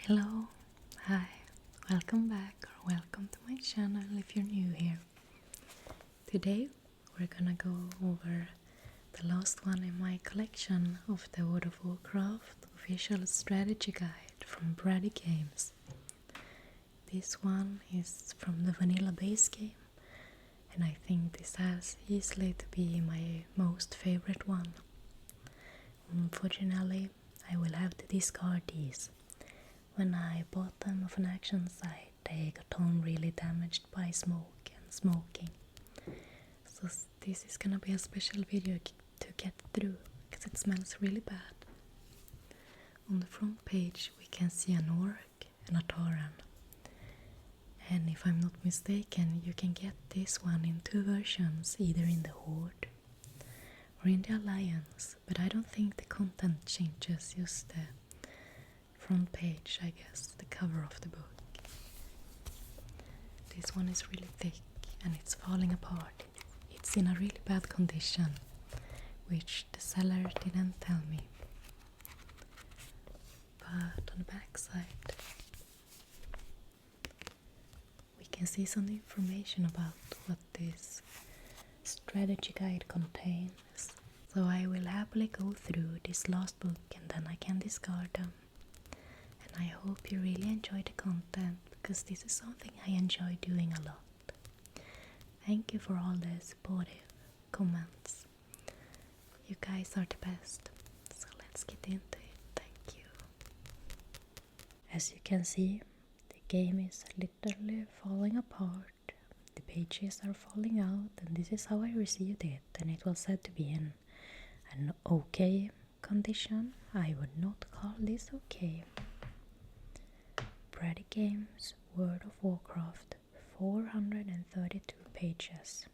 Hello, hi, welcome back or welcome to my channel if you're new here. Today we're gonna go over the last one in my collection of the World of Warcraft official strategy guide from Brady games. This one is from the vanilla base game, and I think this has easily to be my most favorite one. Unfortunately, I will have to discard these. When I bought them off an action site, they got on really damaged by smoke and smoking. So this is gonna be a special video to get through, because it smells really bad. On the front page we can see an orc and a tauren. And if I'm not mistaken, you can get this one in two versions, either in the Horde or in the Alliance, but I don't think the content changes, just the front page, I guess, the cover of the book. This one is really thick and it's falling apart. It's in a really bad condition, which the seller didn't tell me. But on the back side we can see some information about what this strategy guide contains. So I will happily go through this last book and then I can discard them. And I hope you really enjoy the content, because this is something I enjoy doing a lot. Thank you for all the supportive comments. You guys are the best. So let's get into it. Thank you. As you can see, the game is literally falling apart. The pages are falling out, and this is how I received it, and it was said to be in an okay condition. I would not call this okay. Brady Games, World of Warcraft, 432 pages.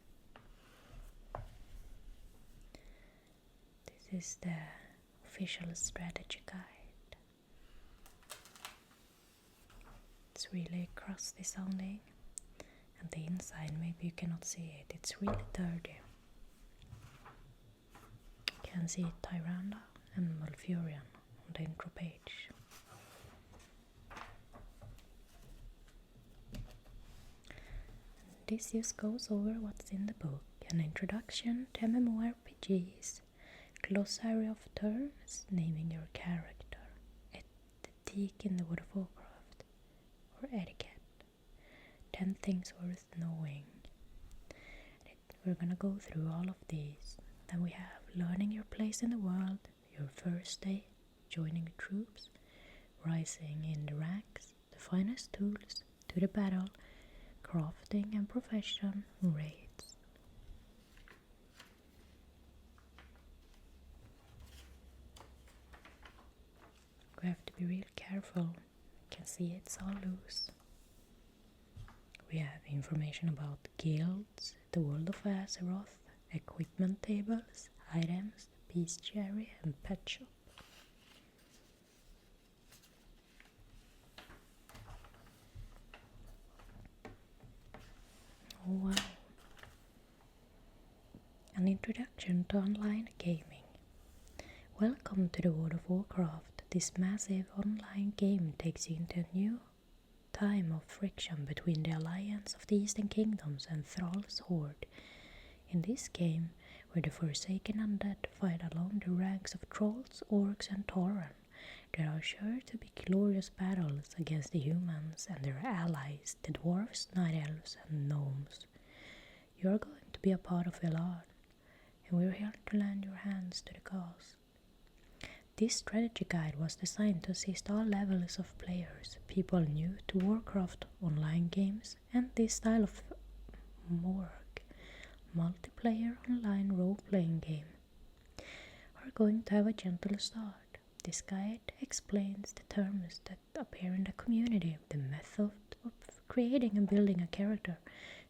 This is the official strategy guide. It's really crusty sounding, and the inside, maybe you cannot see it, it's really dirty. You can see Tyrande and Malfurion on the intro page. This just goes over what's in the book: an introduction to MMORPGs, glossary of terms, naming your character, etiquette in the World of Warcraft, or etiquette, 10 things worth knowing. We're gonna go through all of these. Then we have learning your place in the world, your first day, joining troops, rising in the ranks, the finest tools, to the battle, crafting and profession, raids. We have to be real careful. You can see it's all loose. We have information about guilds, the world of Azeroth, equipment tables, items, bestiary and pet shop. Oh wow. An introduction to online gaming. Welcome to the World of Warcraft. This massive online game takes you into a new time of friction between the alliance of the Eastern Kingdoms and Thrall's horde. In this game, where the Forsaken Undead fight along the ranks of trolls, orcs and tauren, there are sure to be glorious battles against the humans and their allies, the dwarves, night elves and gnomes. You are going to be a part of Elan, and we're here to lend your hands to the cause. This strategy guide was designed to assist all levels of players, people new to Warcraft online games and this style of multiplayer online role-playing game. We're going to have a gentle start. This guide explains the terms that appear in the community, the method of creating and building a character,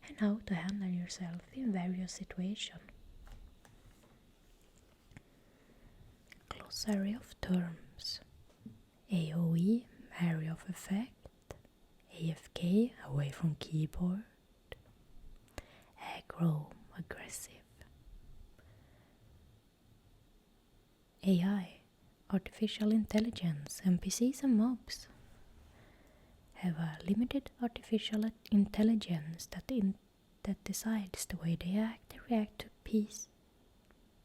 and how to handle yourself in various situations. Glossary of terms. AoE, area of effect. AFK, away from keyboard. Aggro, aggressive. AI, artificial intelligence, NPCs and mobs. have a limited artificial intelligence that decides the way they act and react to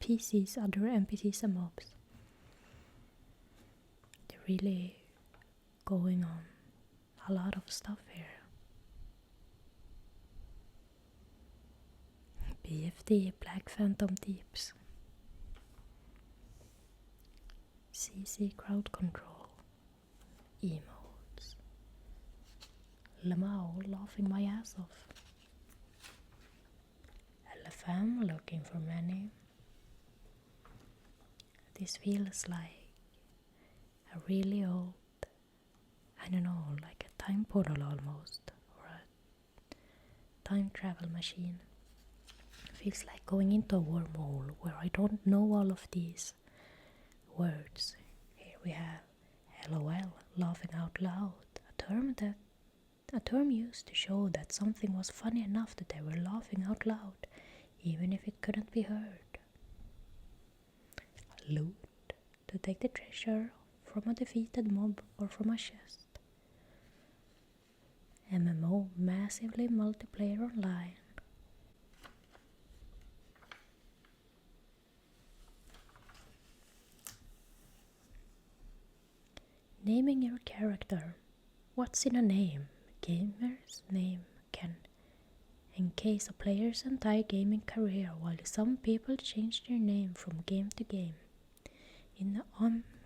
PCs, other NPCs and mobs. They're really going on a lot of stuff here. BFD, Black Phantom Deeps. CC crowd control. Emotes. Lamau laughing my ass off. LFM looking for many. This feels like a really old, I don't know, like a time portal almost, or a time travel machine. Feels like going into a wormhole where I don't know all of these words. Here we have LOL, laughing out loud, a term used to show that something was funny enough that they were laughing out loud, even if it couldn't be heard. Loot, to take the treasure from a defeated mob or from a chest. MMO, massively multiplayer online. Naming your character. What's in a name? Gamer's name can encase a player's entire gaming career, while some people change their name from game to game. In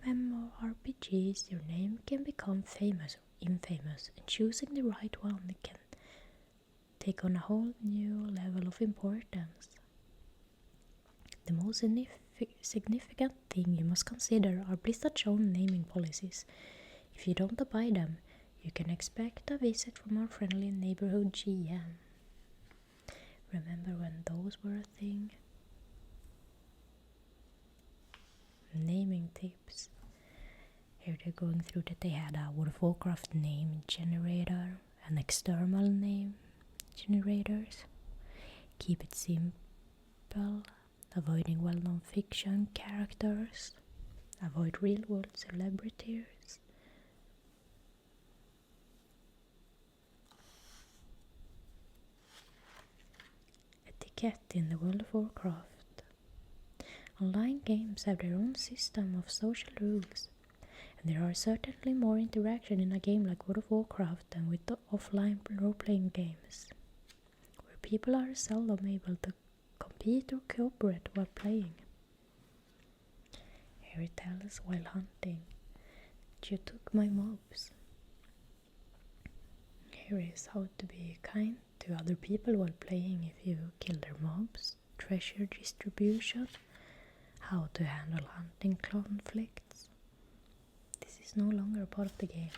MMORPGs, your name can become famous or infamous, and choosing the right one can take on a whole new level of importance. The most significant thing you must consider are Blizzard's-own naming policies. If you don't abide them, you can expect a visit from our friendly neighborhood GM. Remember when those were a thing? Naming tips. Here they're going through that they had a World of Warcraft name generator and external name generators. Keep it simple, avoiding well-known fiction characters, avoid real-world celebrities. Etiquette in the World of Warcraft. Online games have their own system of social rules, and there are certainly more interaction in a game like World of Warcraft than with the offline role-playing games, where people are seldom able to compete or cooperate while playing. Here it tells while hunting, you took my mobs. Here is how to be kind to other people while playing if you kill their mobs, treasure distribution, how to handle hunting conflicts. This is no longer a part of the game.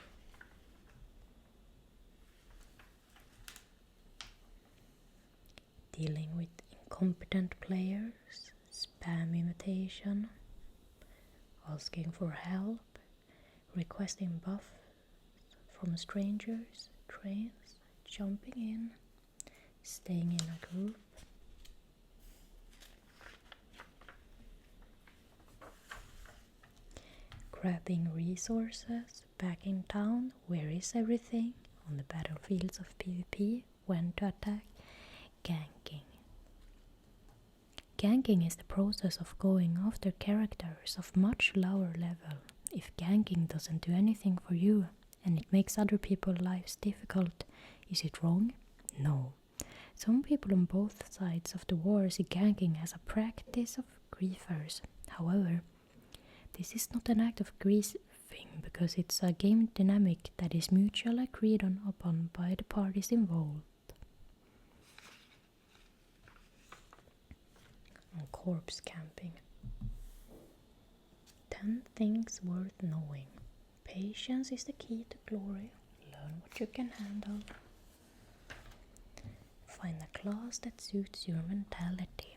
Dealing with incompetent players, spam imitation, asking for help, requesting buffs from strangers, trains, jumping in, staying in a group. Grabbing resources, back in town, where is everything? On the battlefields of PvP, when to attack, ganking. Ganking is the process of going after characters of much lower level. If ganking doesn't do anything for you, and it makes other people's lives difficult, is it wrong? No. Some people on both sides of the war see ganking as a practice of griefers. However, this is not an act of griefing because it's a game dynamic that is mutually agreed upon by the parties involved. On corpse camping. 10 things worth knowing. Patience is the key to glory. Learn what you can handle. Find a class that suits your mentality.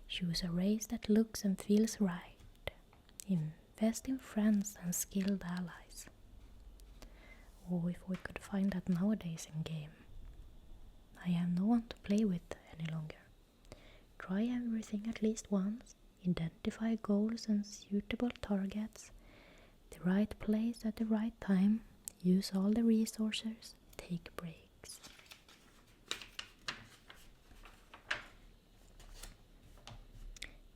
Choose a race that looks and feels right. Invest in friends and skilled allies. Oh, if we could find that nowadays in game. I have no one to play with any longer. Try everything at least once. Identify goals and suitable targets. The right place at the right time. use all the resources, take breaks.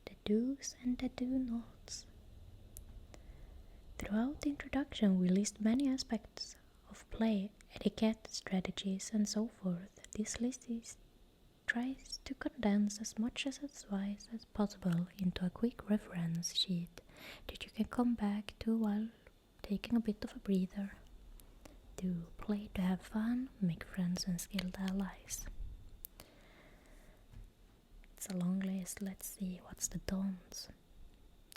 The do's and the do-nots. Throughout the introduction we list many aspects of play, etiquette, strategies and so forth. This list tries to condense as much as advice as possible into a quick reference sheet that you can come back to while taking a bit of a breather. Do play to have fun, make friends and skilled allies. It's a long list, let's see what's the don'ts.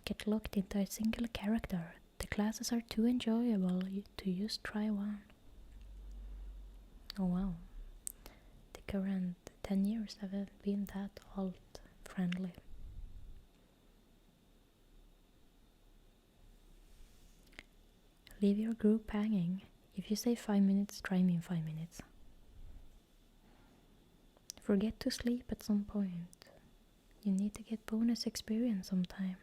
Get locked into a single character. The classes are too enjoyable to just try one. Oh wow, the current 10 years haven't been that alt friendly. Leave your group hanging. If you say 5 minutes, try me in 5 minutes. Forget to sleep at some point. You need to get bonus experience sometime.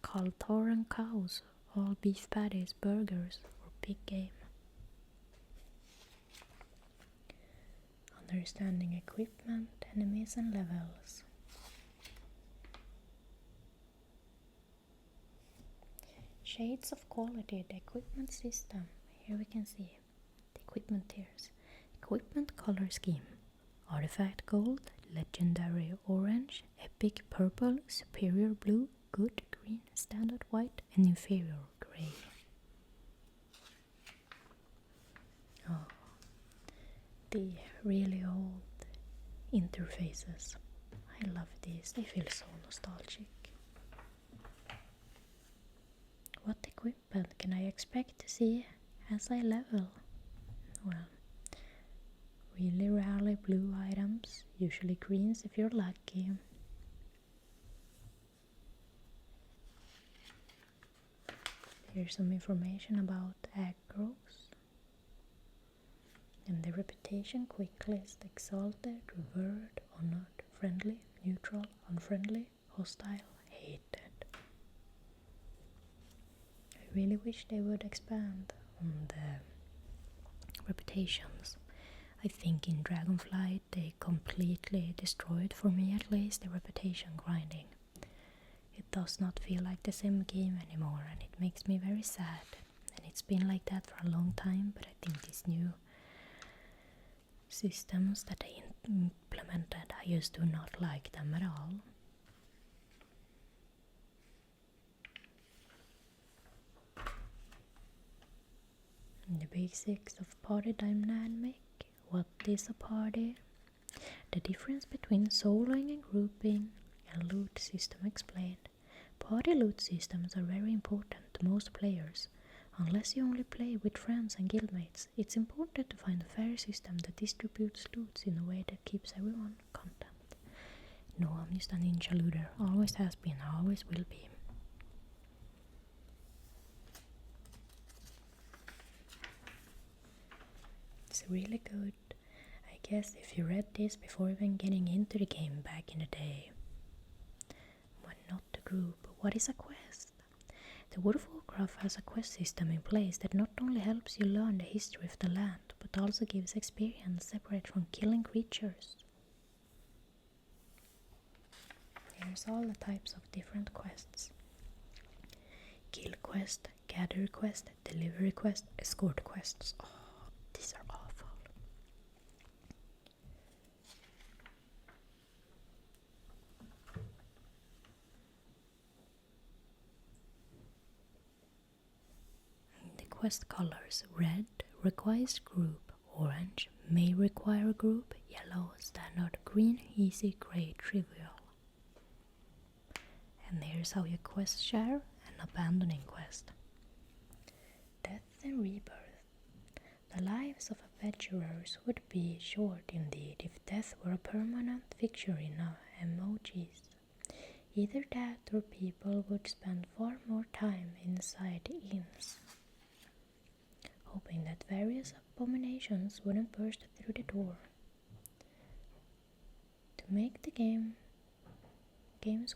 Call Thoran cows, all beef patties, burgers, or big game. Understanding equipment, enemies and levels. Shades of quality, the equipment system. Here we can see the equipment tiers. Equipment color scheme. Artifact gold, legendary orange, epic purple, superior blue, good green, standard white and inferior grey. Oh, the really old interfaces. I love these, they feel so nostalgic. What equipment can I expect to see as I level? Well, really rarely blue items, usually greens if you're lucky. Here's some information about aggros. And the reputation quick list: exalted, revered, honored, friendly, neutral, unfriendly, hostile, hated. I really wish they would expand on the reputations. I think in Dragonflight they completely destroyed, for me at least, the reputation grinding. It does not feel like the same game anymore and it makes me very sad. And it's been like that for a long time, but I think these new systems that they implemented, I just do not like them at all. The basics of party dynamic. What is a party? The difference between soloing and grouping, and loot system explained. Party loot systems are very important to most players. Unless you only play with friends and guildmates, it's important to find a fair system that distributes loot in a way that keeps everyone content. No, I'm just a ninja looter. Always has been, always will be. It's really good. I guess if you read this before even getting into the game back in the day. When not the group, what is a quest? The World of Warcraft has a quest system in place that not only helps you learn the history of the land, but also gives experience separate from killing creatures. Here's all the types of different quests. Kill quest, gather quest, delivery quest, escort quests. Oh, these are awful. The quest colors: red requires group, orange may require group, yellow standard, green easy, grey trivial. And here's how you quest share and abandoning quest. Death and rebirth. The lives of adventurers would be short indeed if death were a permanent fixture in emojis. Either that or people would spend far more time inside inns, hoping that various abominations wouldn't burst through the door. To make the game's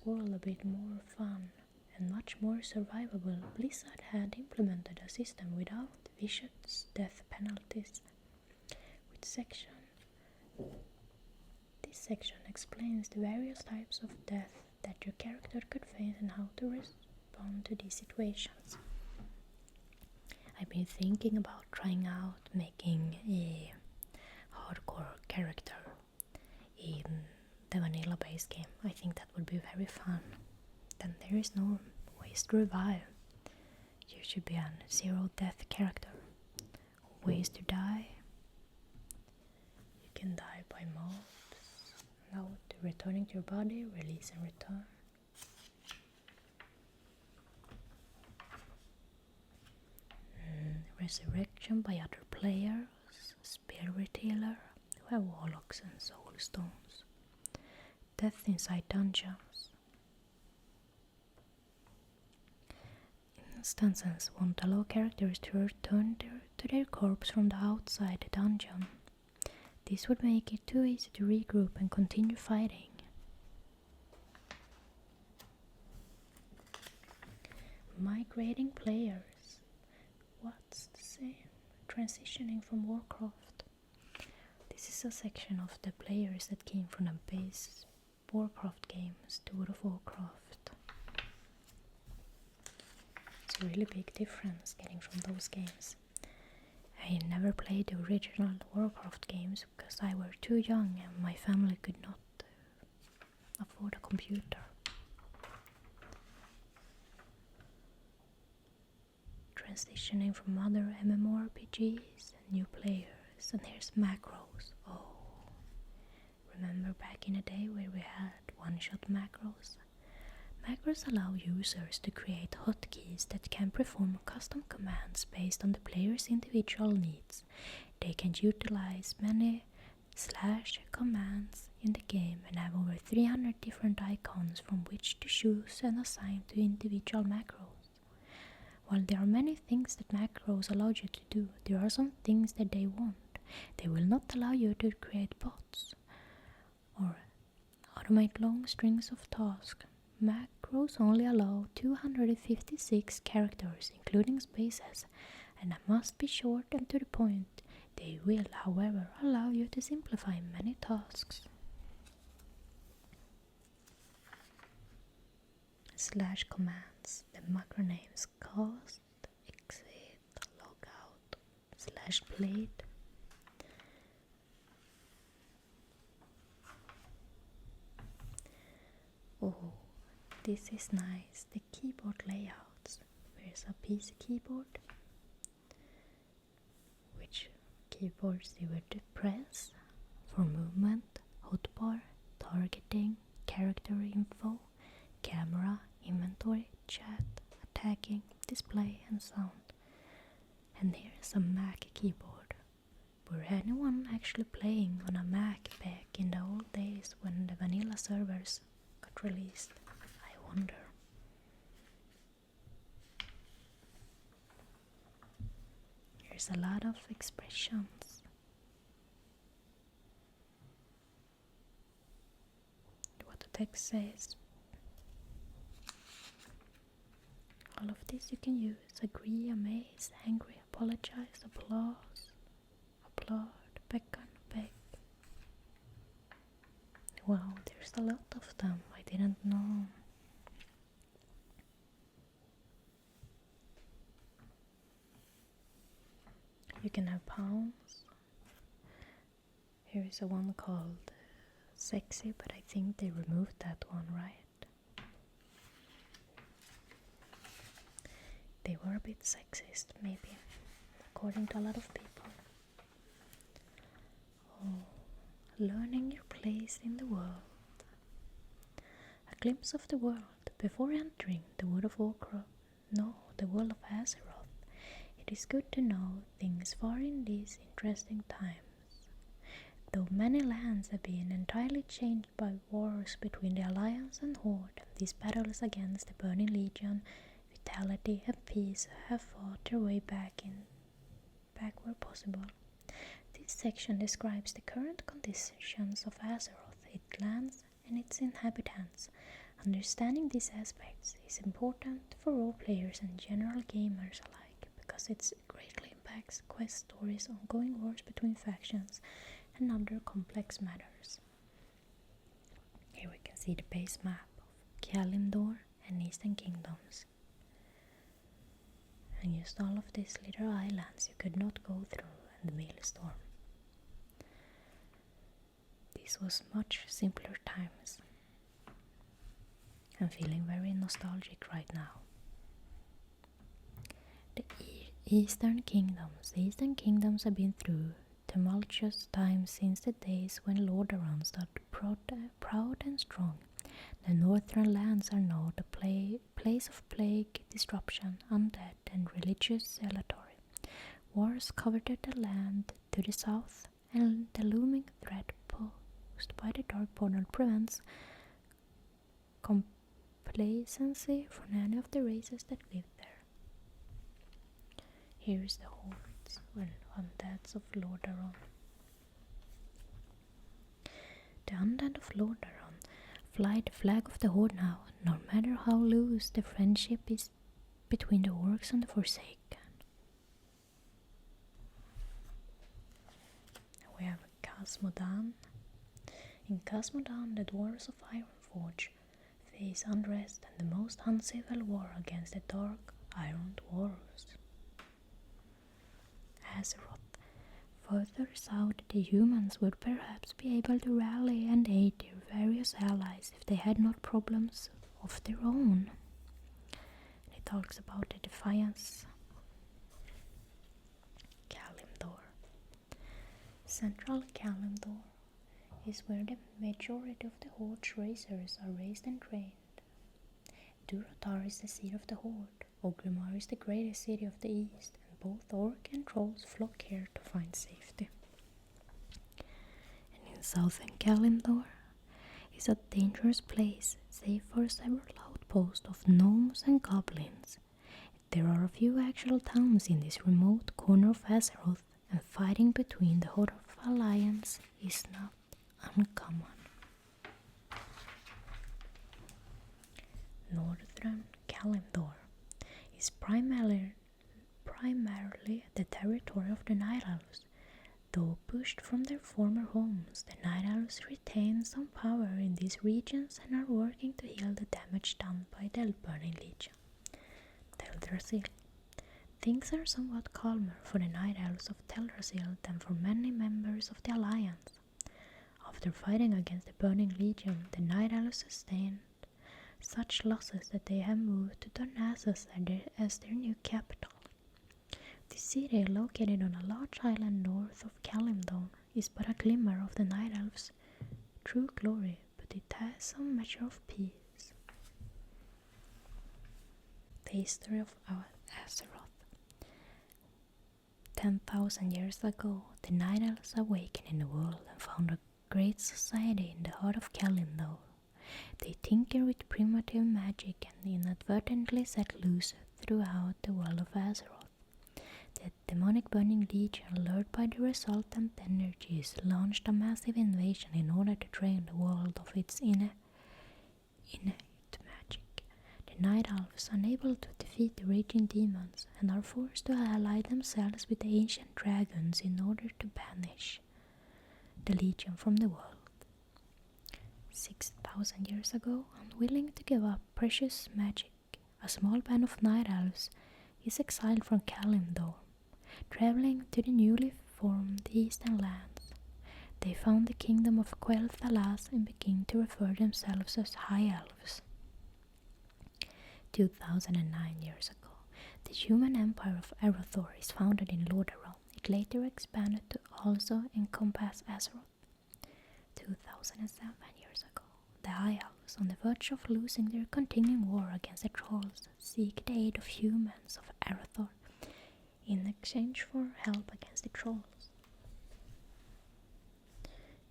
world a bit more fun and much more survivable, Blizzard had implemented a system without vicious death penalties. This section explains the various types of death that your character could face and how to respond to these situations. I've been thinking about trying out making a hardcore character in the vanilla base game. I think that would be very fun. Then there is no ways to revive. You should be a zero death character. Ways to die. You can die by mobs. Now to returning to your body, release and return. Resurrection by other players, spirit healer, who have warlocks and soul stones. Death inside dungeons. Instances won't allow characters to return to their corpse from the outside the dungeon. This would make it too easy to regroup and continue fighting. Migrating players. What's the same? Transitioning from Warcraft. This is a section of the players that came from the base Warcraft games to World of Warcraft. It's a really big difference getting from those games. I never played the original Warcraft games because I was too young and my family could not afford a computer. Transitioning from other MMORPGs and new players, and here's macros. Oh, remember back in the day where we had one-shot macros? Macros allow users to create hotkeys that can perform custom commands based on the player's individual needs. They can utilize many / commands in the game and have over 300 different icons from which to choose and assign to individual macros. While there are many things that macros allow you to do, there are some things that they won't. They will not allow you to create bots or automate long strings of tasks. Macros only allow 256 characters, including spaces, and must be short and to the point. They will, however, allow you to simplify many tasks. / commands. The macro names cast, exit, logout, /plate. Oh, this is nice. The keyboard layouts. There's a PC keyboard. Which keyboards you would press for movement, hotbar, targeting, character info, camera, inventory, chat, attacking, display and sound. And here's a Mac keyboard. Were anyone actually playing on a Mac back in the old days when the vanilla servers got released? I wonder. Here's a lot of expressions. What the text says. All of this you can use. Agree, amaze, angry, apologize, applause, applaud, beckon, beg. Wow, there's a lot of them. I didn't know. You can have pounds. Here is a one called sexy, but I think they removed that one, right? They were a bit sexist, maybe, according to a lot of people. Oh, learning your place in the world. A glimpse of the world before entering the World of Warcraft. No, the world of Azeroth. It is good to know things far in these interesting times. Though many lands have been entirely changed by wars between the Alliance and Horde, and these battles against the Burning Legion, vitality and peace have fought their way back where possible. This section describes the current conditions of Azeroth, its lands and its inhabitants. Understanding these aspects is important for all players and general gamers alike because it greatly impacts quest stories, ongoing wars between factions, and other complex matters. Here we can see the base map of Kalimdor and Eastern Kingdoms. And just all of these little islands you could not go through in the Maelstrom. This was much simpler times. I'm feeling very nostalgic right now. The Eastern Kingdoms. The Eastern Kingdoms have been through tumultuous times since the days when Lordaeron stood proud and strong. The northern lands are now the place of plague, disruption, undead, and religious zealotry. Wars coveted the land to the south, and the looming threat posed by the Dark Portal prevents complacency from any of the races that live there. Here is the hordes and undeads of Lordaeron. The undead of Lordaeron fly the flag of the Horde now, no matter how loose the friendship is between the orcs and the Forsaken. We have Khazmodan. In Khazmodan, the dwarves of Ironforge face unrest and the most uncivil war against the dark Iron Dwarves. Azeroth. Further south, the humans would perhaps be able to rally and aid their various allies if they had not problems of their own. It talks about the Defiance. Kalimdor. Central Kalimdor is where the majority of the Horde's racers are raised and trained. Durotar is the seat of the Horde. Orgrimmar is the greatest city of the east, and both orc and trolls flock here to find safety. And in southern Kalimdor is a dangerous place, save for several outposts of gnomes and goblins. There are a few actual towns in this remote corner of Azeroth, and fighting between the Horde of Alliance is not uncommon. Northern Kalimdor is primarily the territory of the Night Elves. Though pushed from their former homes, the Night Elves retain some power in these regions and are working to heal the damage done by the Burning Legion. Teldrassil. Things are somewhat calmer for the Night Elves of Teldrassil than for many members of the Alliance. After fighting against the Burning Legion, the Night Elves sustained such losses that they have moved to Darnassus as their new capital. The city, located on a large island north of Kalimdor, is but a glimmer of the Night Elves' true glory, but it has some measure of peace. The history of Azeroth. 10,000 years ago, the Night Elves awakened in the world and found a great society in the heart of Kalimdor. They tinker with primitive magic and inadvertently set loose throughout the world of Azeroth. The demonic Burning Legion, lured by the resultant energies, launched a massive invasion in order to drain the world of its innate magic. The Night Elves, unable to defeat the raging demons, and are forced to ally themselves with the ancient dragons in order to banish the Legion from the world. 6,000 years ago, unwilling to give up precious magic, a small band of Night Elves is exiled from Kalimdor, traveling to the newly formed Eastern Lands. They found the kingdom of Quel'Thalas and begin to refer themselves as High Elves. 2009 years ago, the human empire of Arathor is founded in Lordaeron. It later expanded to also encompass Azeroth. 2007 years ago, the High Elves, on the verge of losing their continuing war against the Trolls, seek the aid of humans of Arathor in exchange for help against the Trolls.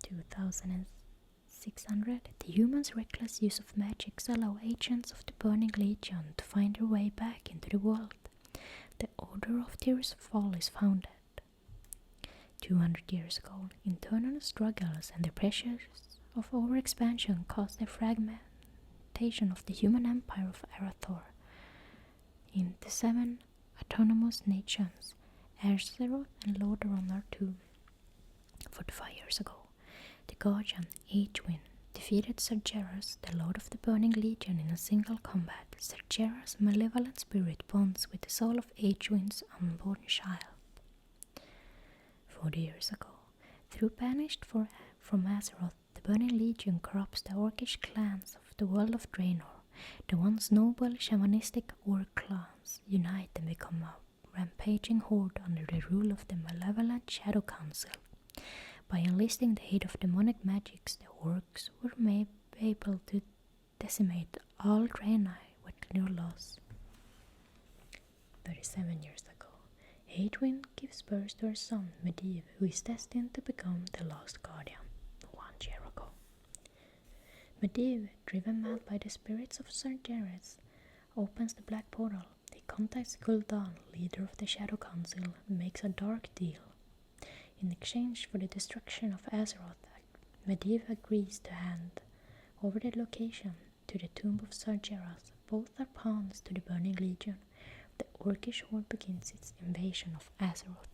2600, the humans' reckless use of magics allow agents of the Burning Legion to find their way back into the world. The Order of Tears Fall is founded. 200 years ago, internal struggles and the pressures of overexpansion caused the representation of the human empire of Azeroth in the 7 autonomous nations, Azeroth and Lordaeron are 2. 45 years ago, the Guardian Aegwynn defeated Sargeras, the Lord of the Burning Legion, in a single combat. Sargeras' malevolent spirit bonds with the soul of Aegwynn's unborn child. 40 years ago, through banished from Azeroth, the Burning Legion corrupts the orcish clans of the world of Draenor. The once noble shamanistic orc clans unite and become a rampaging horde under the rule of the malevolent Shadow Council. By enlisting the aid of demonic magics, the orcs were able to decimate all Draenei with no loss. 37 years ago, Aegwynn gives birth to her son, Medivh, who is destined to become the last guardian. 1 year ago, Medivh, driven mad by the spirits of Sargeras, opens the Black Portal. He contacts Gul'dan, leader of the Shadow Council, and makes a dark deal. In exchange for the destruction of Azeroth, Medivh agrees to hand over the location to the tomb of Sargeras. Both are pawns to the Burning Legion. The orcish horde begins its invasion of Azeroth.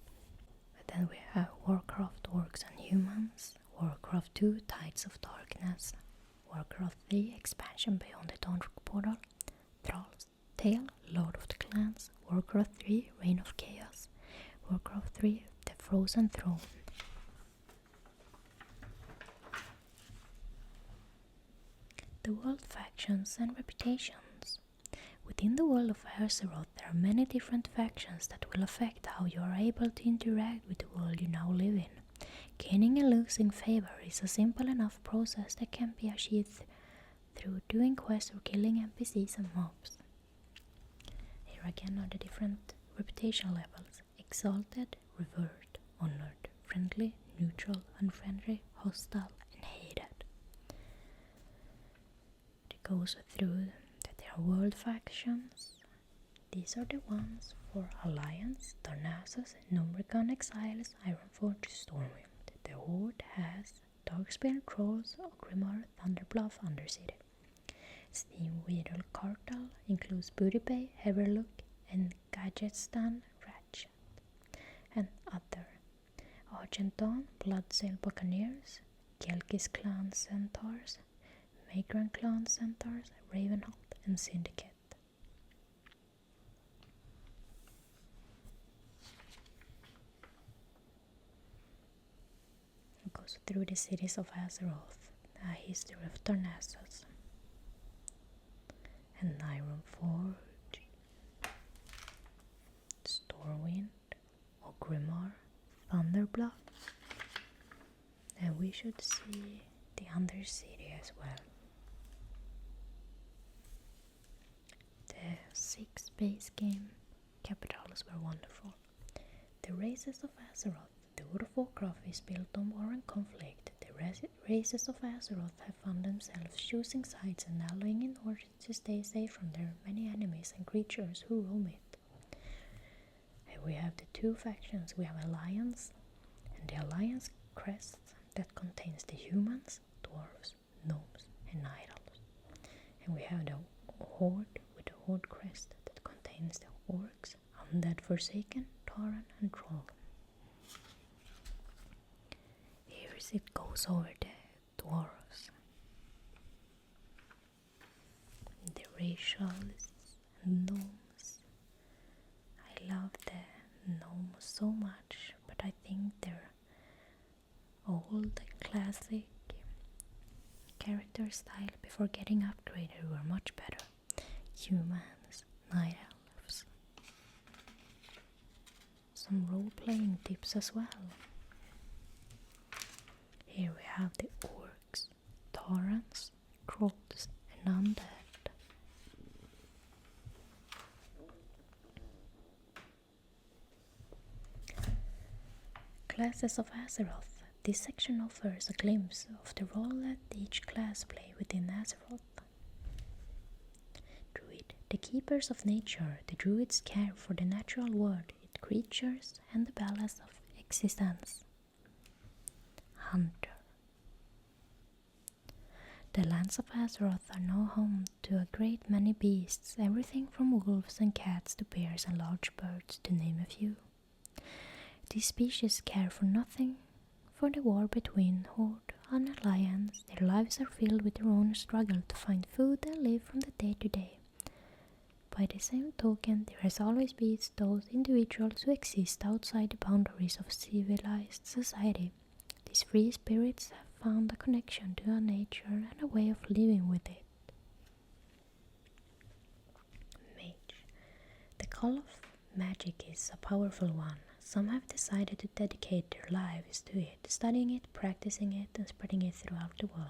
But then we have Warcraft Orcs and Humans, Warcraft 2 Tides of Darkness, Warcraft 3 Expansion Beyond the Dawn Portal, Thrall's Tale, Lord of the Clans, Warcraft 3 Reign of Chaos, Warcraft 3 The Frozen Throne. The world factions and reputations. Within the world of Azeroth, there are many different factions that will affect how you are able to interact with the world you now live in. Gaining and losing favor is a simple enough process that can be achieved through doing quests or killing NPCs and mobs. Here again are the different reputation levels: exalted, revered, honored, friendly, neutral, unfriendly, hostile, and hated. It goes through that there are world factions. These are the ones for Alliance, Darnassus, Numricon Exiles, Ironforge, Stormwind. The Horde has Darkspear, Trolls, Ogrimmar, Thunderbluff, Undercity. Steam Weedle Cartel includes Booty Bay, Everlook, and Gadgetstan, Ratchet, and other. Argent Dawn, Bloodsail Buccaneers, Kelkis Clan Centaurs, Magran Clan Centaurs, Ravenhold, and Syndicate. It goes through the cities of Azeroth, a history of Darnassus, and Ironforge, Stormwind, Ogrimmar, Thunderbluff, and we should see the Undercity as well. The 6 base game capitals were wonderful. The races of Azeroth. The World of Warcraft is built on war and conflict. The races of Azeroth have found themselves choosing sides and allying in order to stay safe from their many enemies and creatures who roam it. And we have the 2 factions. We have Alliance, and the Alliance crest that contains the humans, dwarves, gnomes, and idols. And we have the Horde with the Horde crest that contains the orcs, undead, forsaken, tauren, and troll. Here it goes over the dwarves, the racials and gnomes. I love the gnomes so much, but I think they're old classic character style before getting upgraded were much better. Humans, night elves. Some role-playing tips as well. Here we have the orcs, taurens, trolls, and undead. Classes of Azeroth. This section offers a glimpse of the role that each class play within Azeroth. Druid. The keepers of nature. The druids care for the natural world, its creatures, and the balance of existence. Hunter. The lands of Azeroth are now home to a great many beasts, everything from wolves and cats to bears and large birds, to name a few. These species care for nothing for the war between Horde and Alliance. Their lives are filled with their own struggle to find food and live from the day to day. By the same token, there has always been those individuals who exist outside the boundaries of civilized society. These free spirits have found a connection to our nature and a way of living with it. Mage. The call of magic is a powerful one. Some have decided to dedicate their lives to it, studying it, practicing it, and spreading it throughout the world.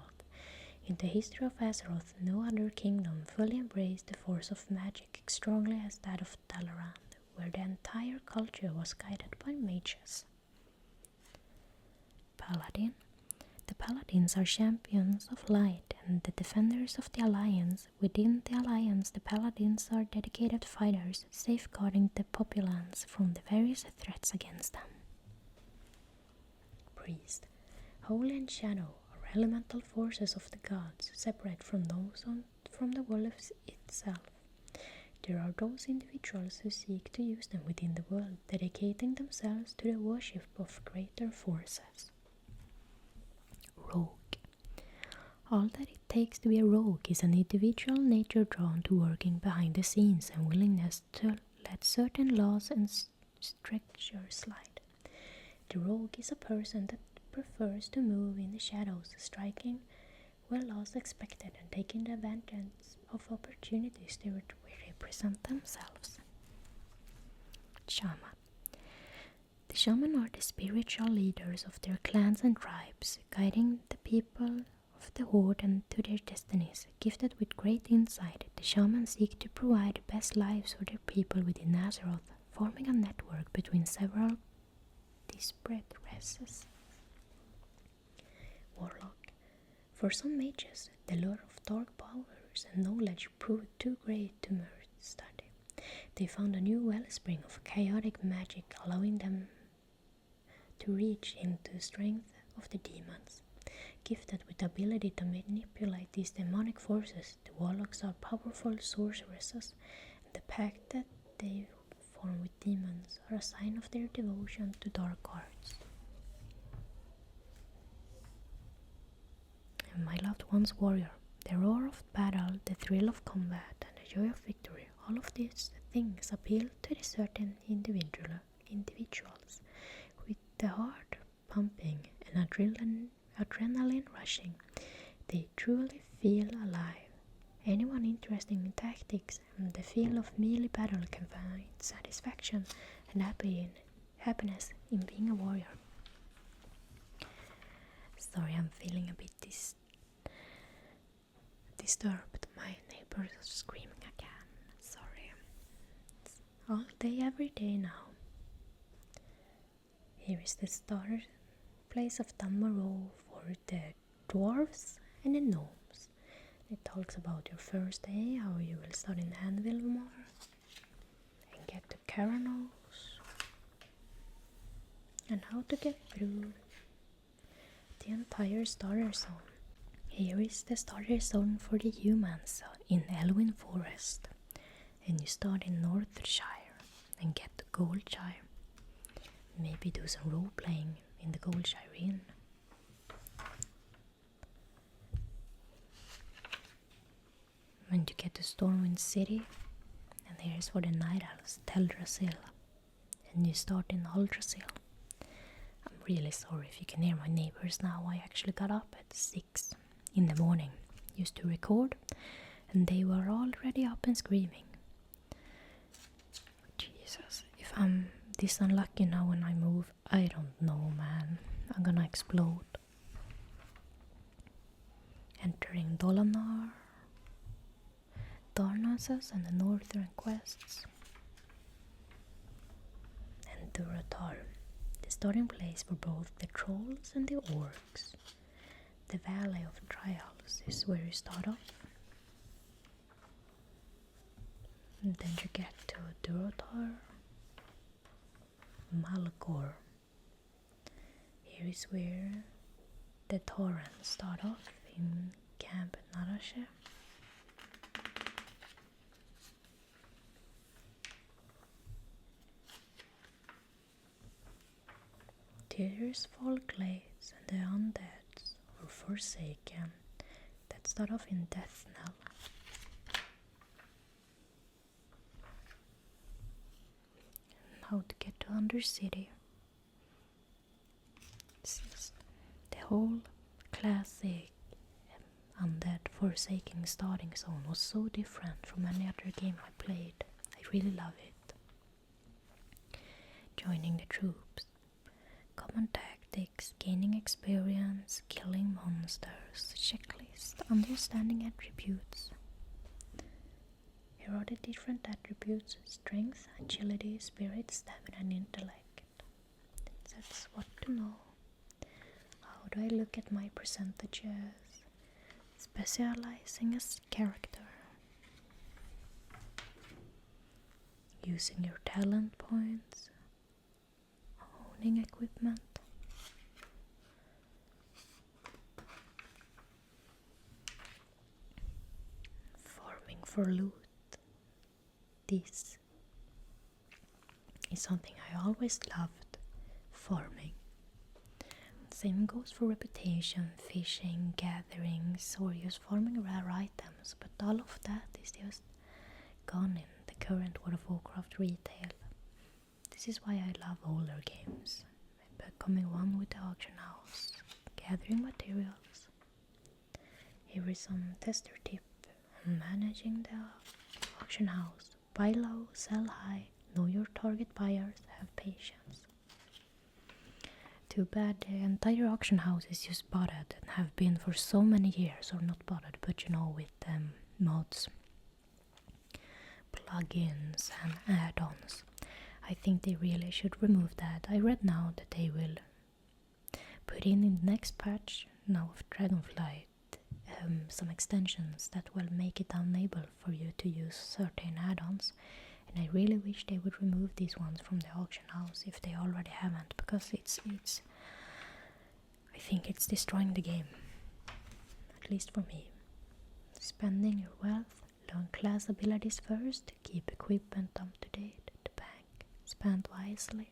In the history of Azeroth, no other kingdom fully embraced the force of magic as strongly as that of Dalaran, where the entire culture was guided by mages. Paladin. The Paladins are champions of light and the defenders of the Alliance. Within the Alliance, the Paladins are dedicated fighters, safeguarding the populace from the various threats against them. Priest. Holy and Shadow are elemental forces of the gods, separate from those from the world itself. There are those individuals who seek to use them within the world, dedicating themselves to the worship of greater forces. Rogue. All that it takes to be a rogue is an individual nature drawn to working behind the scenes and willingness to let certain laws and structures slide. The rogue is a person that prefers to move in the shadows, striking where laws expected and taking the advantage of opportunities where they present themselves. Shaman. The shaman are the spiritual leaders of their clans and tribes, guiding the people of the Horde and to their destinies. Gifted with great insight, the shamans seek to provide the best lives for their people within Azeroth, forming a network between several disparate races. Warlock. For some mages, the lure of dark powers and knowledge proved too great to merge study. They found a new wellspring of chaotic magic, allowing them to reach into the strength of the demons. Gifted with the ability to manipulate these demonic forces, the warlocks are powerful sorceresses, and the pact that they form with demons are a sign of their devotion to dark arts. And my loved one's warrior, the roar of battle, the thrill of combat, and the joy of victory, all of these things appeal to the certain individuals. With the heart pumping and adrenaline rushing, they truly feel alive. Anyone interested in tactics and the feel of melee battle can find satisfaction and happiness in being a warrior. Sorry, I'm feeling a bit disturbed. My neighbors are screaming again. Sorry. It's all day, every day now. Here is the starter place of Damaro for the dwarves and the gnomes. It talks about your first day, how you will start in Anvilmore and get to Karanos, and how to get through the entire starter zone. Here is the starter zone for the humans in Elwyn Forest, and you start in Northshire and get to Goldshire. Maybe do some role playing in the Goldshire Inn. And you get to Stormwind City, and here's for the Night Elves, Teldrassil, and you start in Aldrassil. I'm really sorry if you can hear my neighbors now. I actually got up at 6 in the morning, used to record, and they were already up and screaming. Jesus, if I'm this unlucky now when I move, I don't know, man. I'm gonna explode. Entering Dolanar, Darnassus and the Northern Quests, and Duratar, the starting place for both the trolls and the orcs. The Valley of Trials is where you start off, and then you get to Duratar, Malgor. Here is where the Taurens start off in camp Narashe. Tears fall glades and the undeads or forsaken that start off in death knell. How to get to Undercity. This is the whole classic undead forsaken starting zone was so different from any other game I played. I really love it. Joining the troops. Common tactics, gaining experience, killing monsters, checklist, understanding attributes. Here are the different attributes: strength, agility, spirit, stamina and intellect. That's what to know. How do I look at my percentages? Specializing as character. Using your talent points. Owning equipment. Farming for loot. This is something I always loved, farming. Same goes for reputation, fishing, gatherings, or just farming rare items, but all of that is just gone in the current World of Warcraft retail. This is why I love older games, becoming one with the auction house, gathering materials. Here is some tester tip on managing the auction house. Buy low, sell high, know your target buyers, have patience. Too bad the entire auction house is just botted and have been for so many years, or not botted, but you know, with mods, plugins and add-ons. I think they really should remove that. I read now that they will put in the next patch now of Dragonflight some extensions that will make it unable for you to use certain add-ons, and I really wish they would remove these ones from the auction house if they already haven't, because it's I think it's destroying the game, at least for me. Spending your wealth, learn class abilities first, keep equipment up to date, the bank, spend wisely.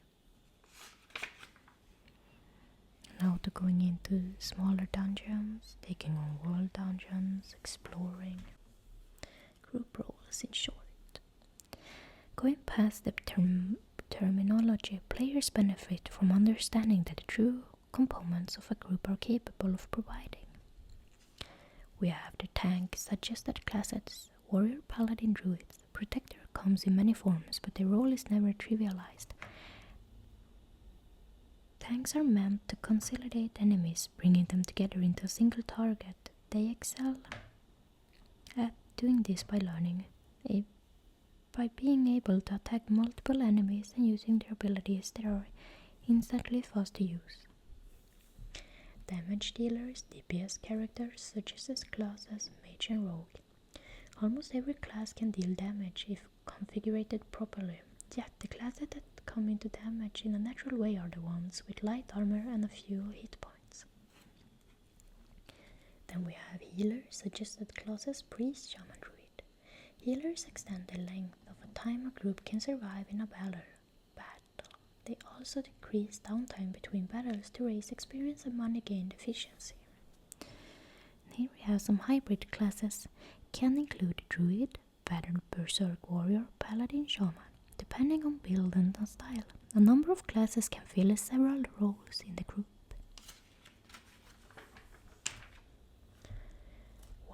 Now to going into smaller dungeons, taking on world dungeons, exploring. Group roles in short. Going past the terminology, players benefit from understanding the true components of a group are capable of providing. We have the tank suggested classes, warrior, paladin, druids. Protector comes in many forms, but their role is never trivialized. Tanks are meant to consolidate enemies, bringing them together into a single target. They excel at doing this by being able to attack multiple enemies and using their abilities that are instantly fast to use. Damage dealers, DPS characters such as classes, mage and rogue. Almost every class can deal damage if configured properly. Yet the classes that come into damage in a natural way are the ones with light armor and a few hit points. Then we have healers, suggested classes, priest, shaman, druid. Healers extend the length of a time a group can survive in a battle. They also decrease downtime between battles to raise experience and money gained efficiency. And here we have some hybrid classes. Can include druid, veteran, berserk, warrior, paladin, shaman. Depending on build and style, a number of classes can fill several roles in the group.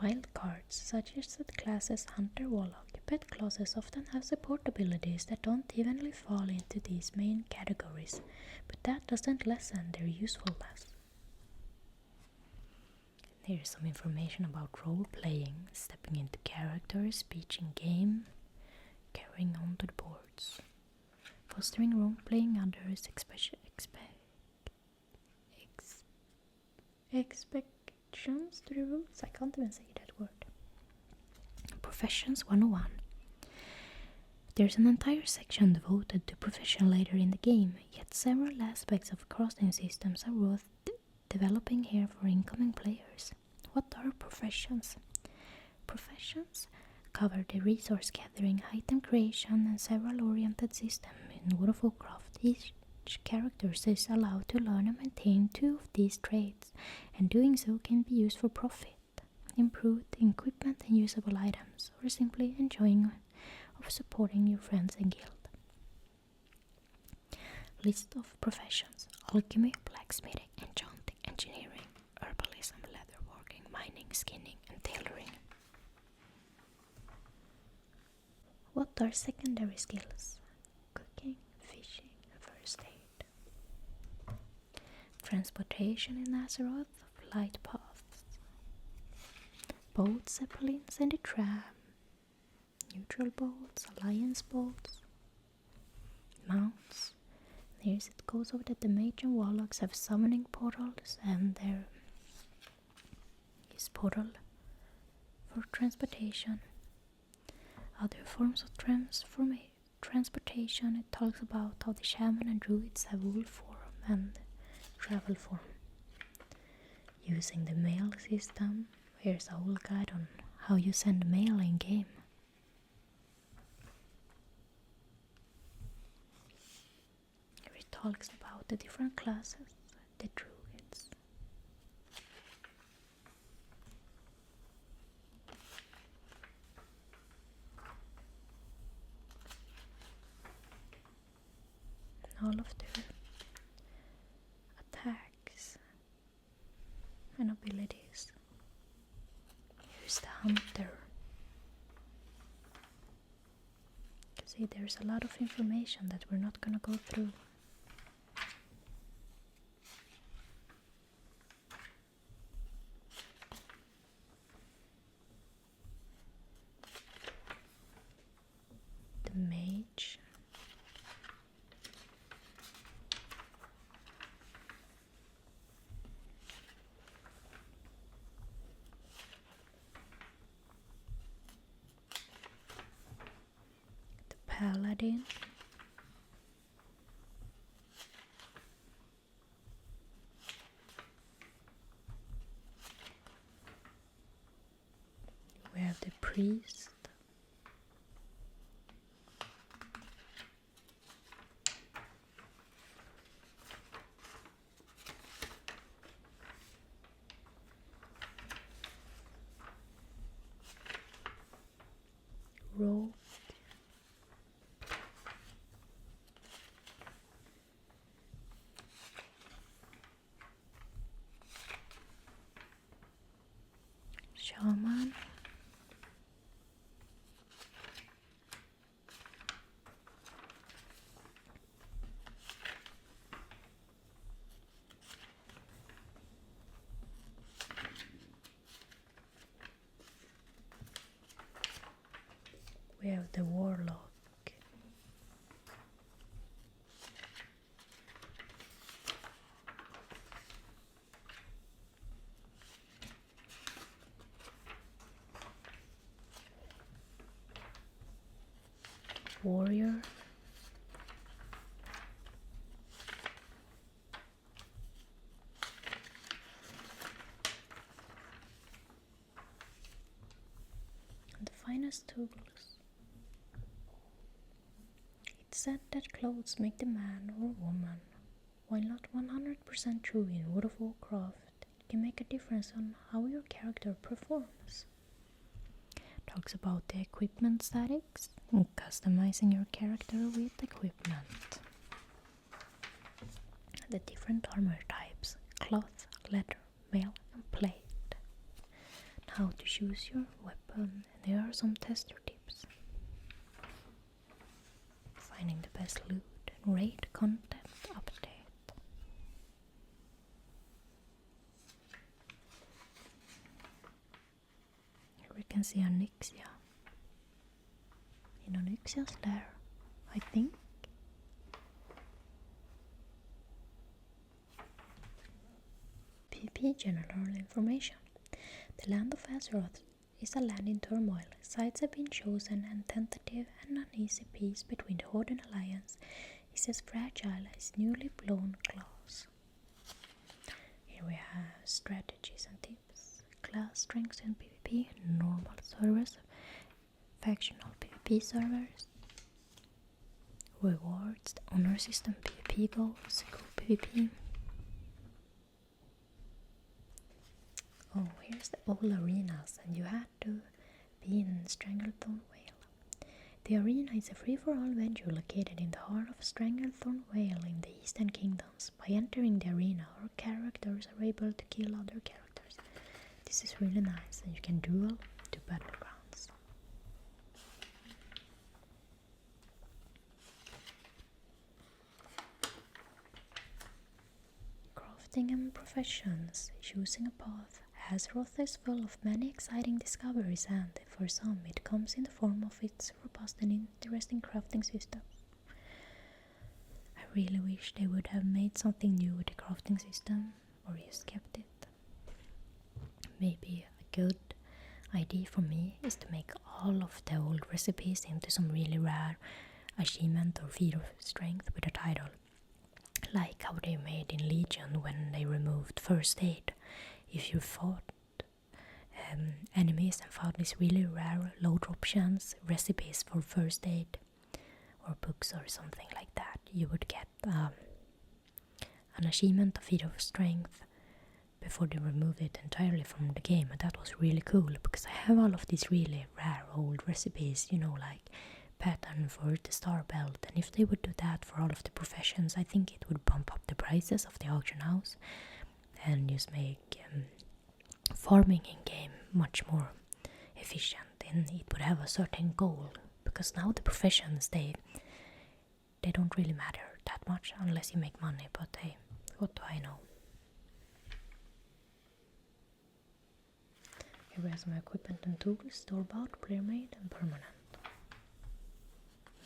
Wildcards, such as classes Hunter, Warlock. Pet classes often have support abilities that don't evenly fall into these main categories, but that doesn't lessen their usefulness. Here's some information about role-playing, stepping into character, speech in game, carrying on to the boards, fostering role-playing others, expectations to the rules. I can't even say that word. Professions 101. There's an entire section devoted to profession later in the game, yet several aspects of crafting systems are worth developing here for incoming players. What are professions? Professions cover the resource gathering, item creation, and several oriented systems in World of Warcraft. Each character is allowed to learn and maintain 2 of these traits, and doing so can be used for profit, improved equipment and usable items, or simply enjoying of supporting your friends and guild. List of professions: alchemy, blacksmithing, enchanting, engineering, herbalism, leatherworking, mining, skinning, and tailoring. What are secondary skills? Cooking, fishing, and first aid. Transportation in Azeroth, flight paths. Boats, zeppelins, and the tram. Neutral boats, alliance boats. Mounts. Here's it goes over that the mage and warlocks have summoning portals, and there is portal for transportation. Other forms of transportation, it talks about how the shaman and druids have wolf form and travel form. Using the mail system, here's a whole guide on how you send mail in game. Here it talks about the different classes, the druids. All of their attacks and abilities. Here's the hunter. You can see there's a lot of information that we're not gonna go through. The mage. Paladin. We have the priest. Rogue. Shaman. We have the warlock. Warrior. And the finest tools. It's said that clothes make the man or woman. While not 100% true in World of Warcraft, it can make a difference on how your character performs. Talks about the equipment statics and customizing your character with equipment. The different armor types: cloth, leather, mail, and plate. How to choose your weapon. There are some tester tips. Finding the best loot and raid content update. Here we can see Onyxia. In Onyxia's lair, I think. PvP general information. The land of Azeroth is a land in turmoil. Sides have been chosen, and tentative and uneasy peace between the Horde and Alliance is as fragile as newly blown glass. Here we have strategies and tips. class strengths in PvP, normal servers, factional PvP servers, rewards, the honor system, PvP goals, group PvP. Oh, here's the old arenas, and you had to be in Stranglethorn Vale. The arena is a free-for-all venue located in the heart of Stranglethorn Vale in the Eastern Kingdoms. By entering the arena, our characters are able to kill other characters. This is really nice, and you can duel to battlegrounds. Crafting and professions, choosing a path. Azeroth is full of many exciting discoveries, and for some it comes in the form of its robust and interesting crafting system. I really wish they would have made something new with the crafting system, or just kept it. Maybe a good idea for me is to make all of the old recipes into some really rare achievement or feat of strength with a title. Like how they made in Legion when they removed first aid. If you fought enemies and found these really rare low drop chance recipes for first aid or books or something like that, you would get an achievement of feat of strength before they removed it entirely from the game, and that was really cool because I have all of these really rare old recipes, you know, like pattern for the star belt, and if they would do that for all of the professions, I think it would bump up the prices of the auction house and just make farming in game much more efficient, and it would have a certain goal, because now the professions they don't really matter that much unless you make money, but hey, what do I know. Here we have some equipment and tools, store-bought, player-made and permanent.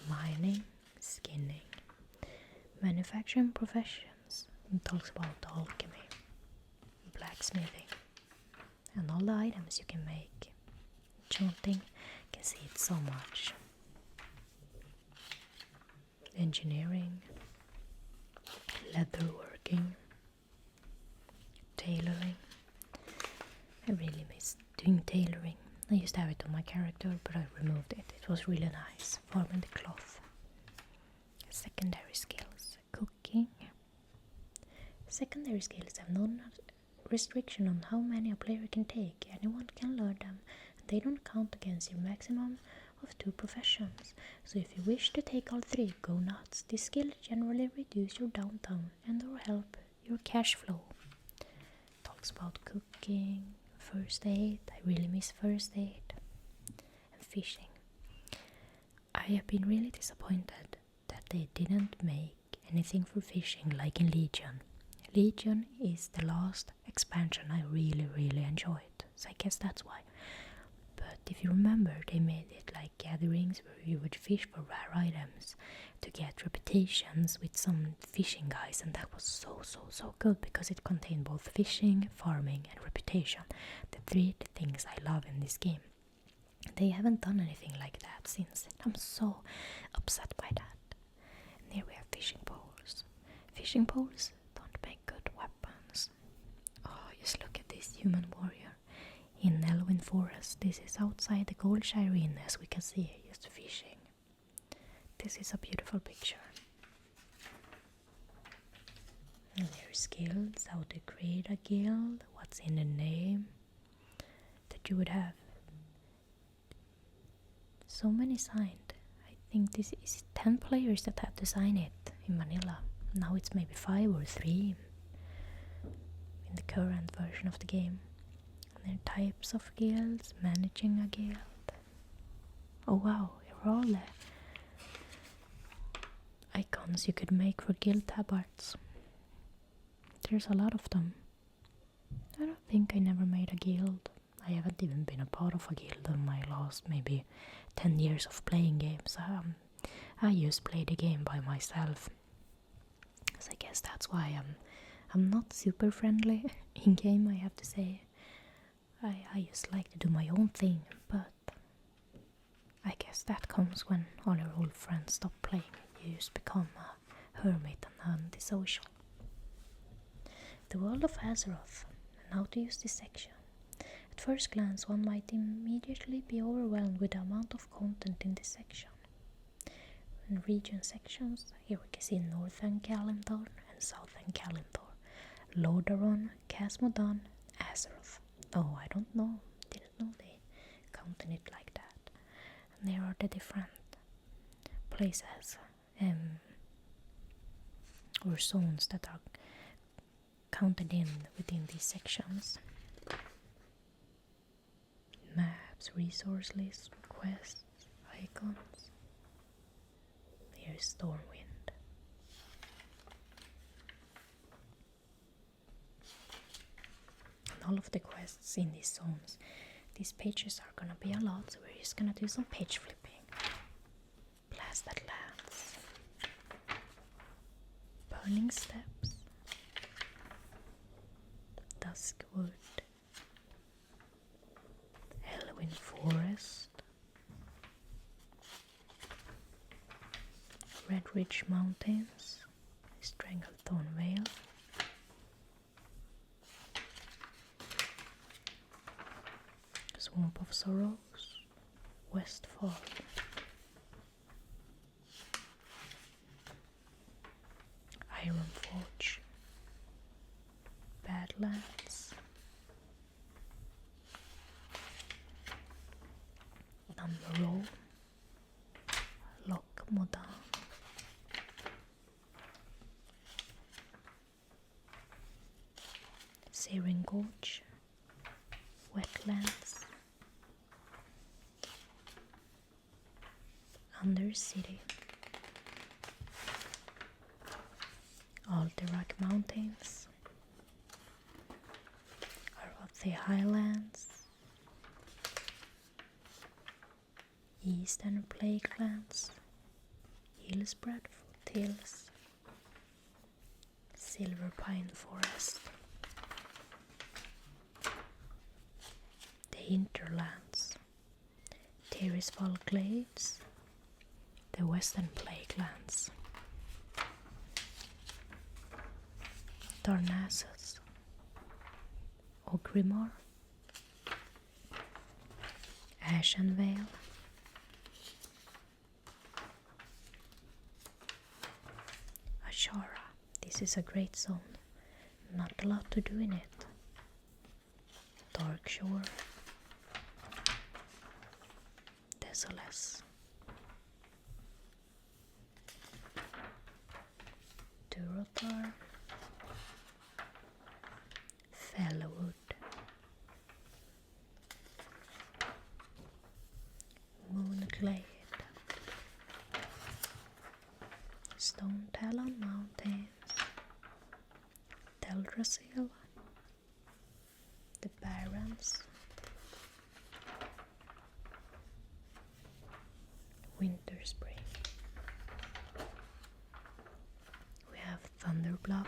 Mining, skinning, manufacturing professions, it talks about alchemy, blacksmithing, and all the items you can make. Enchanting, you can see it so much. Engineering, leatherworking, tailoring. I really miss doing tailoring. I used to have it on my character, but I removed it. It was really nice, farming the cloth. Secondary skills, cooking. Secondary skills have no restriction on how many a player can take. Anyone can learn them, and they don't count against your maximum of 2 professions. So if you wish to take all 3, go nuts. This skill generally reduces your downtime and or help your cash flow. Talks about cooking, first aid. I really miss first aid. And fishing. I have been really disappointed that they didn't make anything for fishing like in Legion. Legion is the last expansion I really enjoyed, so I guess that's why. But if you remember, they made it like gatherings where you would fish for rare items to get reputations with some fishing guys, and that was so good because it contained both fishing, farming and reputation, the 3 things I love in this game. They haven't done anything like that since. I'm so upset by that. And here we have fishing poles. Fishing poles don't make good weapons. Oh, just look at this human warrior in Elwyn Forest. This is outside the Goldshire Inn, as we can see, just fishing. This is a beautiful picture. And there's skills, how to create a guild, what's in the name that you would have. So many signed. I think this is 10 players that had to sign it in Manila. Now it's maybe 5 or 3 in the current version of the game. And there are types of guilds, managing a guild. Oh wow, here are all the icons you could make for guild tabards. There's a lot of them. I don't think I never made a guild. I haven't even been a part of a guild in my last maybe 10 years of playing games. I just play the game by myself. So I guess that's why I'm not super friendly in game, I have to say. I just like to do my own thing, but I guess that comes when all your old friends stop playing. You just become a hermit and antisocial. The World of Azeroth, and how to use this section. At first glance, one might immediately be overwhelmed with the amount of content in this section. In region sections, here we can see Northern Kalimdor and Southern Kalimdor, Lordaeron, Casmodan, Azeroth. Oh, I don't know, didn't know they counted it like that. And there are the different places or zones that are counted in within these sections. Maps, resource lists, quests, icons. Here's Stormwind. And all of the quests in these zones. These pages are gonna be a lot, so we're just gonna do some page flipping. Blasted Lands. Burning Steps. Duskwood. Elwyn Forest. Red Ridge Mountains. Stranglethorn Vale. Swamp of Sorrows. Westfall. Ironforge. Badlands. Dunbarrow. Loch Modan. Searing Gorge. Wetlands. Undercity. Alterac Mountains. Arathi Highlands. Eastern Plaguelands. Hillspread Foothills. Silver Pine Forest. The Hinterlands. Tirisfal Glades. The Western Plaguelands. Darnassus. Ogrimmar. Ashenvale. Ashara. This is a great zone. Not a lot to do in it. Darkshore. Desolace. Durotar. Fellwood. Moonglade. Stone Talon Mountains. Teldrassil. The Barrens. Winter Spring. We have Thunder Bluff.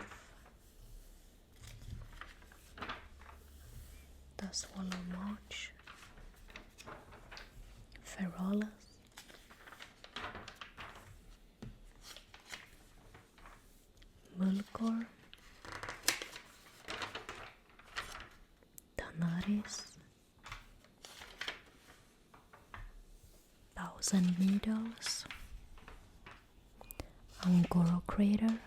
The Swallow March. Feralas. Mulgore. Tanaris. Thousand Meadows. Angoro Crater.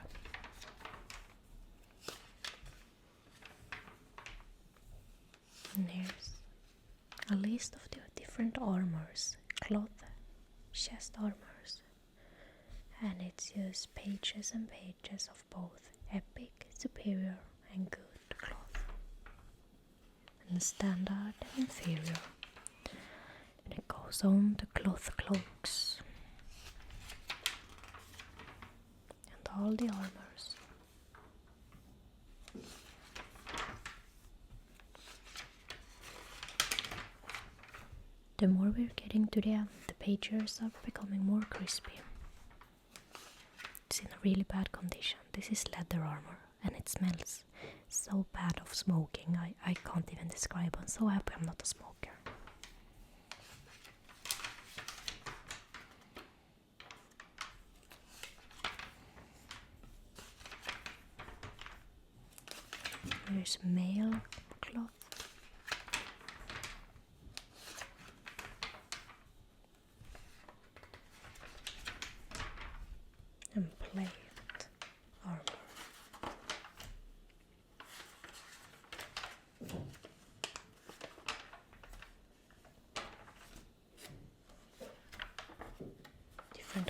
And here's a list of the different armors, cloth, chest armors, and it's just pages and pages of both epic, superior and good cloth, and standard and inferior. And it goes on to cloth cloaks and all the armors. The more we're getting to the end, the pages are becoming more crispy. It's in a really bad condition. This is leather armor and it smells so bad of smoking. I can't even describe. I'm so happy I'm not a smoker. Here's mail cloth.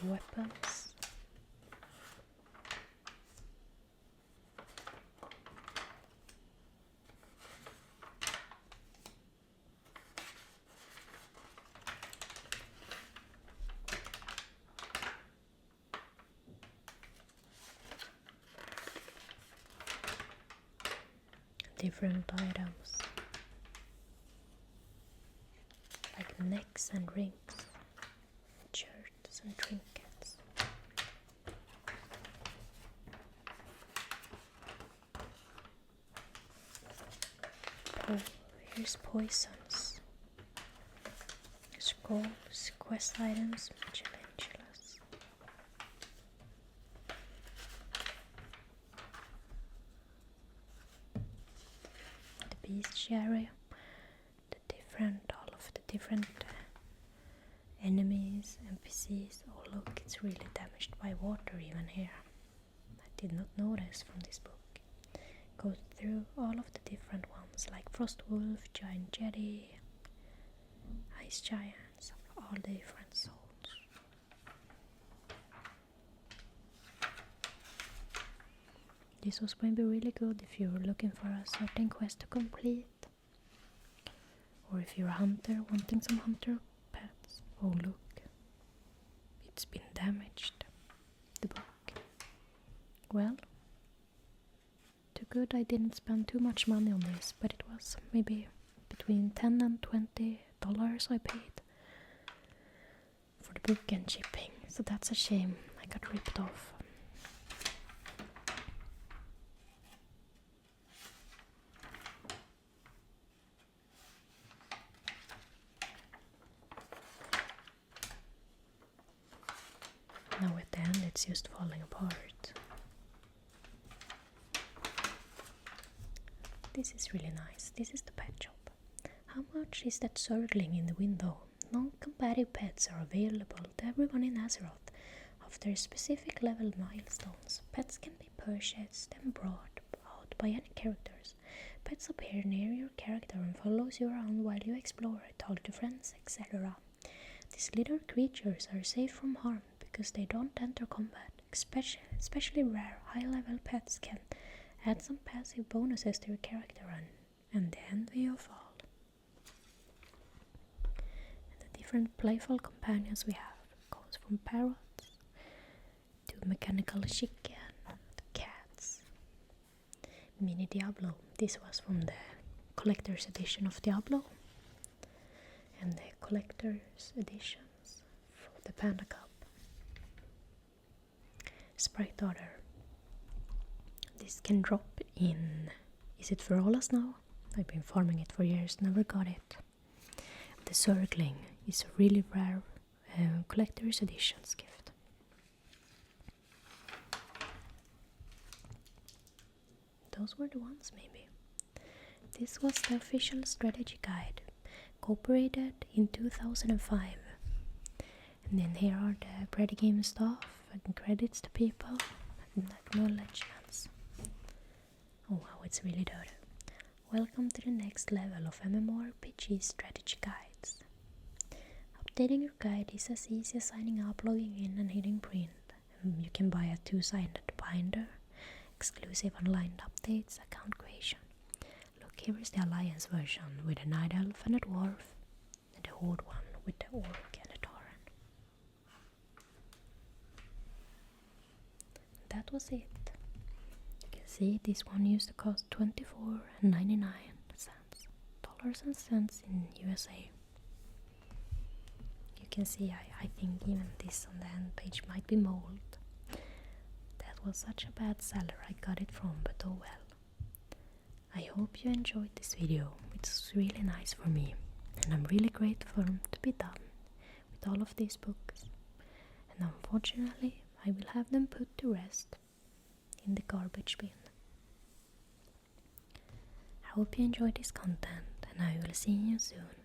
weapons. Different items like necks and rings, shirts and trinkets. Oh, here's poisons, scrolls, quest items, Michelangelos. The bestiary, all of the different enemies, NPCs. Oh look, it's really damaged by water even here. I did not notice from this book. Goes through all of the different ones like Frost Wolf, Giant Jetty, Ice Giants, all the different souls. This was maybe really good if you were looking for a certain quest to complete. Or if you're a hunter wanting some hunter pets. Oh look, it's been damaged, the book. Well, too good I didn't spend too much money on this, but it was maybe between $10 and $20 I paid for the book and shipping, so that's a shame. I got ripped off. Now at the end it's just falling apart. This is really nice. This is the pet shop. How much is that circling in the window? Non-combative pets are available to everyone in Azeroth. After specific level milestones, pets can be purchased and brought out by any characters. Pets appear near your character and follows you around while you explore, talk to friends, etc. These little creatures are safe from harm because they don't enter combat. Especially rare, high-level pets can add some passive bonuses to your character and the envy of all. And the different playful companions we have goes from parrots to mechanical chicken to cats. Mini Diablo. This was from the collector's edition of Diablo. And the collector's editions for the Panda Cup. Sprite Daughter. This can drop in. Is it Ferolas now? I've been farming it for years, never got it. The Circling is a really rare collector's editions gift. Those were the ones maybe. This was the official strategy guide, cooperated in 2005. And then here are the Brady game stuff and credits to people and acknowledgements. Oh wow, it's really dirty. Welcome to the next level of MMORPG strategy guides. Updating your guide is as easy as signing up, logging in and hitting print. You can buy a 2-sided binder, exclusive online updates, account creation. Look, here is the Alliance version with a Night Elf and a Dwarf, and the Horde one with the Orc and a Tauren. That was it. You can see this one used to cost $24.99 dollars and cents in USA. You can see I think even this on the end page might be mold. That was such a bad seller I got it from, but oh well. I hope you enjoyed this video. It's really nice for me, and I'm really grateful to be done with all of these books. And unfortunately, I will have them put to rest in the garbage bin. I hope you enjoyed this content, and I will see you soon.